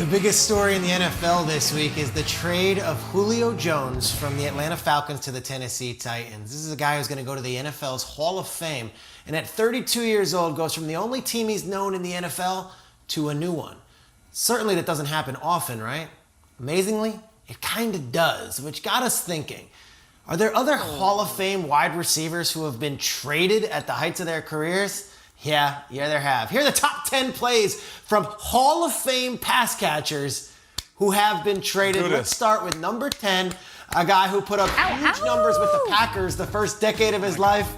The biggest story in the NFL this week is the trade of Julio Jones from the Atlanta Falcons to the Tennessee Titans. This is a guy who's going to go to the NFL's Hall of Fame, and at 32 years old goes from the only team he's known in the NFL to a new one. Certainly that doesn't happen often, right? Amazingly, it kind of does, which got us thinking. Are there other Hall of Fame wide receivers who have been traded at the heights of their careers? Yeah, there have. Here are the top 10 plays from Hall of Fame pass catchers who have been traded. Let's start with number 10, a guy who put up huge numbers with the Packers the first decade of his life,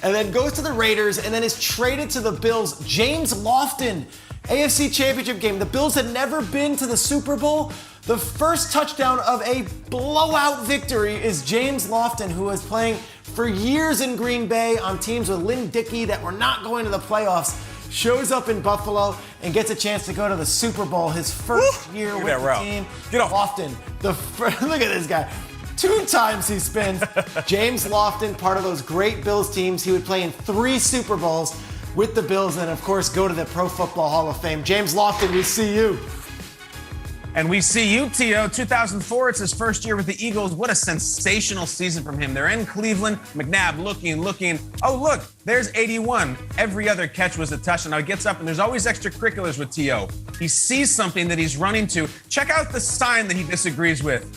and then goes to the Raiders, and then is traded to the Bills. James Lofton, AFC Championship game. The Bills had never been to the Super Bowl. The first touchdown of a blowout victory is James Lofton, who was playing for years in Green Bay on teams with Lynn Dickey that were not going to the playoffs, shows up in Buffalo and gets a chance to go to the Super Bowl his first year with the team. Get off. Lofton, look at this guy. 2 times he spins. James Lofton, part of those great Bills teams. He would play in 3 Super Bowls with the Bills and, of course, go to the Pro Football Hall of Fame. James Lofton, we see you. And we see you, T.O. 2004, it's his first year with the Eagles. What a sensational season from him. They're in Cleveland. McNabb looking. Oh, look, there's 81. Every other catch was a touchdown. Now he gets up, and there's always extracurriculars with T.O. He sees something that he's running to. Check out the sign that he disagrees with.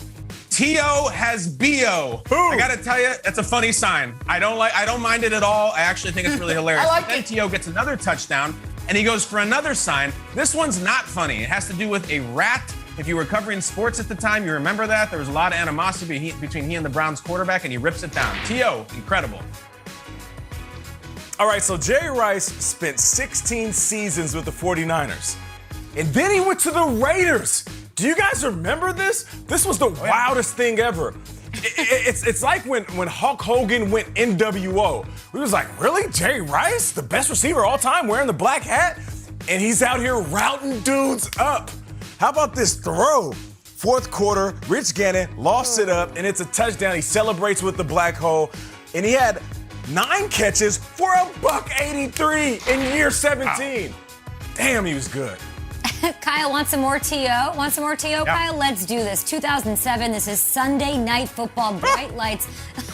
T.O. has B.O. I gotta tell you, it's a funny sign. I don't mind it at all. I actually think it's really hilarious. I like then it. T.O. gets another touchdown, and he goes for another sign. This one's not funny. It has to do with a rat. If you were covering sports at the time, you remember that. There was a lot of animosity between he and the Browns quarterback, and he rips it down. T.O., incredible. All right, so Jerry Rice spent 16 seasons with the 49ers. And then he went to the Raiders. Do you guys remember this? This was the wildest thing ever. It's like when Hulk Hogan went NWO. We was like, really? Jerry Rice, the best receiver of all time, wearing the black hat? And he's out here routing dudes up. How about this throw? Fourth quarter, Rich Gannon lofts it up, and it's a touchdown. He celebrates with the black hole, and he had 9 catches for $183 in year 17. Wow. Damn, he was good. Kyle, want some more T.O.? Want some more T.O., Kyle? Let's do this. 2007, this is Sunday Night Football, bright lights.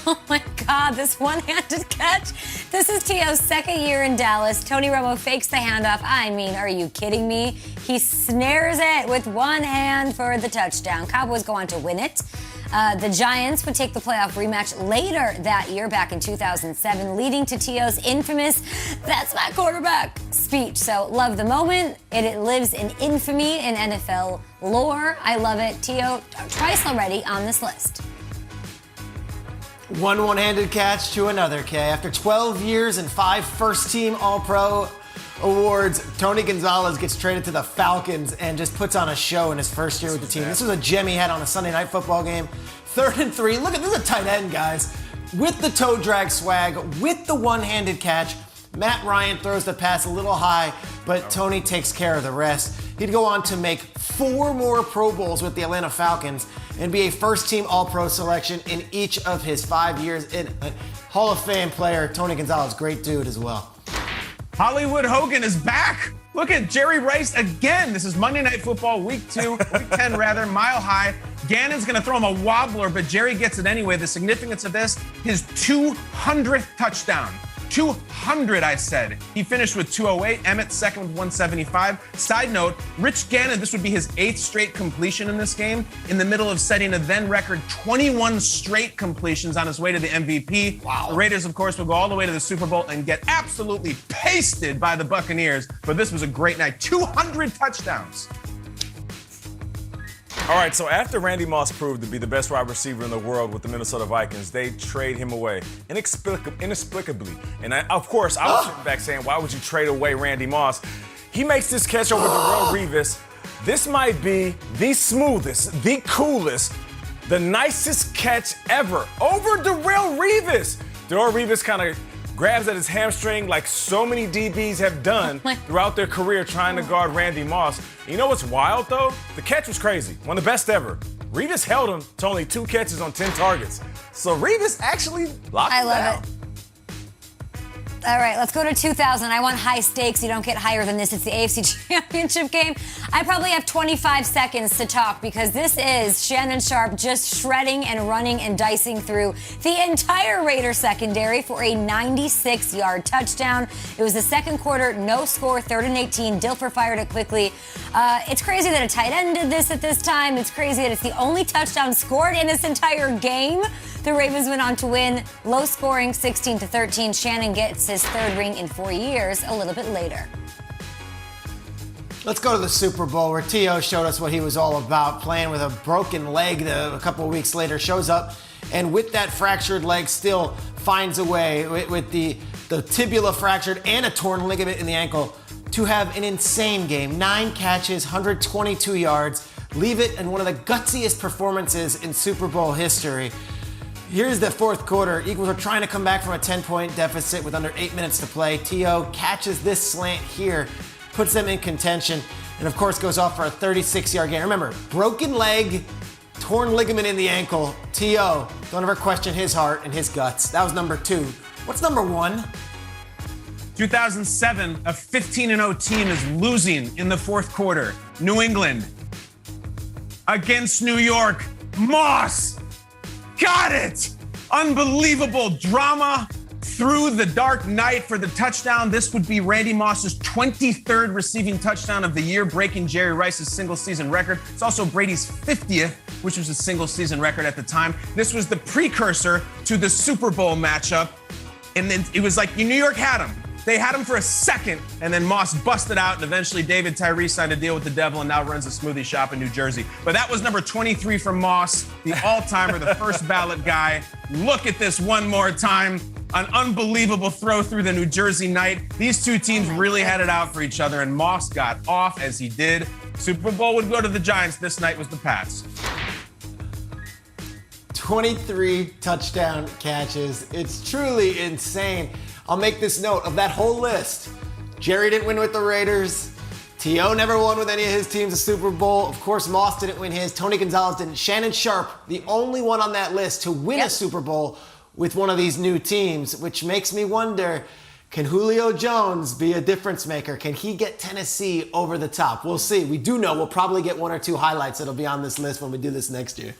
Oh, my God, this one-handed catch. This is T.O.'s second year in Dallas. Tony Romo fakes the handoff. I mean, are you kidding me? He snares it with one hand for the touchdown. Cowboys go on to win it. The Giants would take the playoff rematch later that year, back in 2007, leading to T.O.'s infamous "That's my quarterback" speech. So love the moment. It lives in infamy in NFL lore. I love it. T.O. twice already on this list. One-handed catch to another, K. After 12 years and 5 first-team All-Pro awards, Tony Gonzalez gets traded to the Falcons and just puts on a show in his first year with the team. This was a gem he had on a Sunday Night Football game. 3rd and 3. Look at this, is a tight end, guys. With the toe drag swag, with the one-handed catch, Matt Ryan throws the pass a little high, but Tony takes care of the rest. He'd go on to make 4 more Pro Bowls with the Atlanta Falcons and be a first-team All-Pro selection in each of his 5 years. Hall of Fame player, Tony Gonzalez, great dude as well. Hollywood Hogan is back. Look at Jerry Rice again. This is Monday Night Football, week 10 rather, Mile High. Gannon's going to throw him a wobbler, but Jerry gets it anyway. The significance of this, his 200th touchdown. 200, I said. He finished with 208. Emmett second with 175. Side note, Rich Gannon, this would be his 8th straight completion in this game, in the middle of setting a then record 21 straight completions on his way to the MVP. Wow. The Raiders, of course, will go all the way to the Super Bowl and get absolutely pasted by the Buccaneers. But this was a great night. 200 touchdowns. All right, so after Randy Moss proved to be the best wide receiver in the world with the Minnesota Vikings, they trade him away inexplicably. And of course, I was sitting back saying, why would you trade away Randy Moss? He makes this catch over Darrelle Revis. This might be the smoothest, the coolest, the nicest catch ever over Darrelle Revis. Darrelle Revis kind of grabs at his hamstring like so many DBs have done throughout their career trying to guard Randy Moss. You know what's wild, though? The catch was crazy. One of the best ever. Revis held him to only 2 catches on 10 targets. So Revis actually locked him down. I love it. All right, let's go to 2000. I want high stakes. You don't get higher than this. It's the AFC Championship game. I probably have 25 seconds to talk because this is Shannon Sharpe just shredding and running and dicing through the entire Raiders secondary for a 96-yard touchdown. It was the second quarter, no score, 3rd and 18. Dilfer fired it quickly. It's crazy that a tight end did this at this time. It's crazy that it's the only touchdown scored in this entire game. The Ravens went on to win, low scoring, 16-13. Shannon gets his 3rd ring in 4 years a little bit later. Let's go to the Super Bowl where T.O. showed us what he was all about, playing with a broken leg a couple of weeks later, shows up, and with that fractured leg still finds a way, with the tibia fractured and a torn ligament in the ankle, to have an insane game. 9 catches, 122 yards, leave it in one of the gutsiest performances in Super Bowl history. Here's the 4th quarter. Eagles are trying to come back from a 10-point deficit with under 8 minutes to play. T.O. catches this slant here, puts them in contention, and of course goes off for a 36-yard gain. Remember, broken leg, torn ligament in the ankle. T.O., don't ever question his heart and his guts. That was number 2. What's number 1? 2007, a 15-0 team is losing in the 4th quarter. New England against New York. Moss got it! Unbelievable drama through the dark night for the touchdown. This would be Randy Moss's 23rd receiving touchdown of the year, breaking Jerry Rice's single-season record. It's also Brady's 50th, which was a single-season record at the time. This was the precursor to the Super Bowl matchup. And then it was like New York had him. They had him for a second, and then Moss busted out, and eventually David Tyree signed a deal with the devil and now runs a smoothie shop in New Jersey. But that was number 23 from Moss, the all-timer, the first ballot guy. Look at this one more time. An unbelievable throw through the New Jersey night. These two teams really had it out for each other, and Moss got off as he did. Super Bowl would go to the Giants. This night was the Pats. 23 touchdown catches. It's truly insane. I'll make this note of that whole list. Jerry didn't win with the Raiders. T.O. never won with any of his teams a Super Bowl. Of course, Moss didn't win his. Tony Gonzalez didn't. Shannon Sharpe, the only one on that list to win a Super Bowl with one of these new teams, which makes me wonder, can Julio Jones be a difference maker? Can he get Tennessee over the top? We'll see. We do know we'll probably get 1 or 2 highlights that'll be on this list when we do this next year.